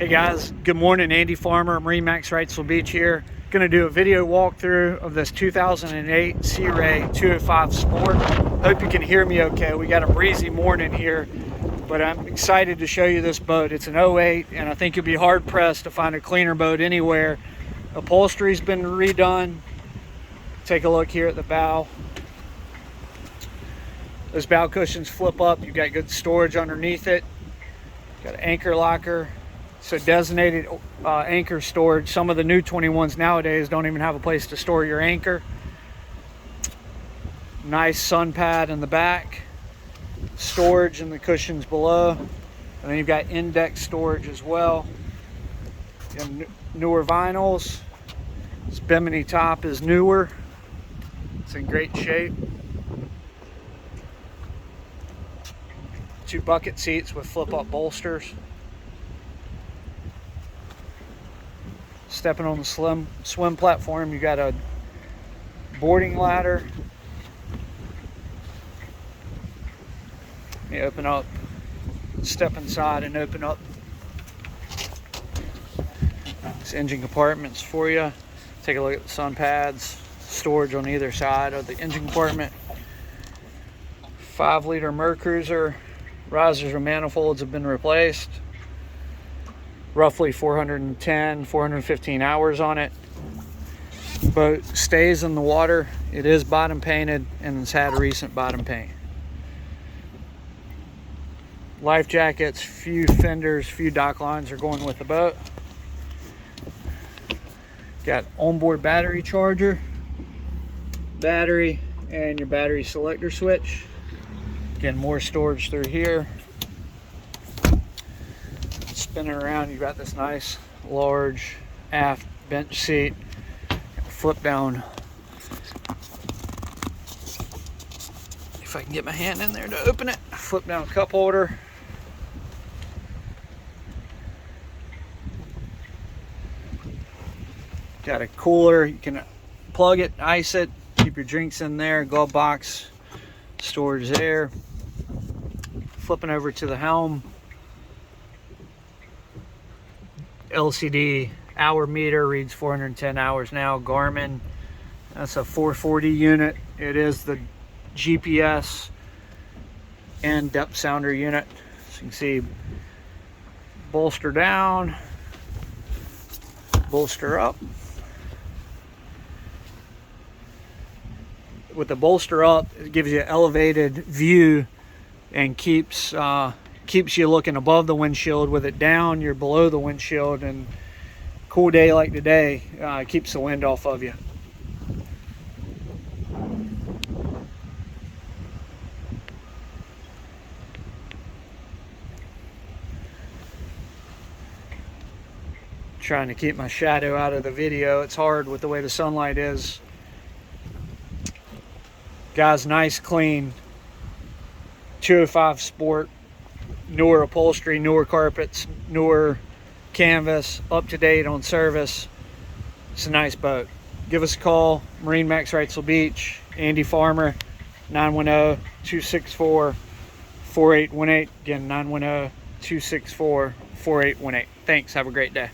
Hey guys, good morning. Andy Farmer, MarineMax Wrightsville Beach here. Going to do a video walkthrough of this 2008 Sea Ray 205 Sport. Hope you can hear me okay. We got a breezy morning here, but I'm excited to show you this boat. It's an 08, and I think you'll be hard pressed to find a cleaner boat anywhere. Upholstery's been redone. Take a look here at the bow. Those bow cushions flip up. You've got good storage underneath it. Got an anchor locker. So designated anchor storage. Some of the new 21s nowadays don't even have a place to store your anchor. Nice sun pad in the back. Storage in the cushions below. And then you've got index storage as well. And newer vinyls. This bimini top is newer. It's in great shape. 2 bucket seats with flip-up bolsters. Stepping on the swim platform, you got a boarding ladder. You open up, step inside and open up these engine compartments for you. Take a look at the sun pads, storage on either side of the engine compartment. 5-liter Mercruiser. Risers and manifolds have been replaced. Roughly 415 hours on it. Boat stays in the water. It is bottom painted and it's had a recent bottom paint. Life jackets, few fenders, few dock lines are going with the boat. Got onboard battery charger, battery, and your battery selector switch. Again, more storage through here. Spinning around, you've got this nice large aft bench seat. Flip down. If I can get my hand in there to open it. Flip down cup holder. Got a cooler. You can plug it, ice it, keep your drinks in there. Glove box, storage there. Flipping over to the helm. LCD hour meter reads 410 hours now. Garmin. That's a 440 unit. It is the GPS and depth sounder unit. So you can see bolster down, bolster up. With the bolster up, it gives you an elevated view and keeps you looking above the windshield. With it down, you're below the windshield, and cool day like today keeps the wind off of you. Trying to keep my shadow out of the video. It's hard with the way the sunlight is. Guys, nice clean 205 Sport. Newer upholstery, newer carpets, newer canvas, up to date on service. It's a nice boat. Give us a call. MarineMax Wrightsville Beach. Andy Farmer, 910-264-4818. Again, 910-264-4818. Thanks. Have a great day.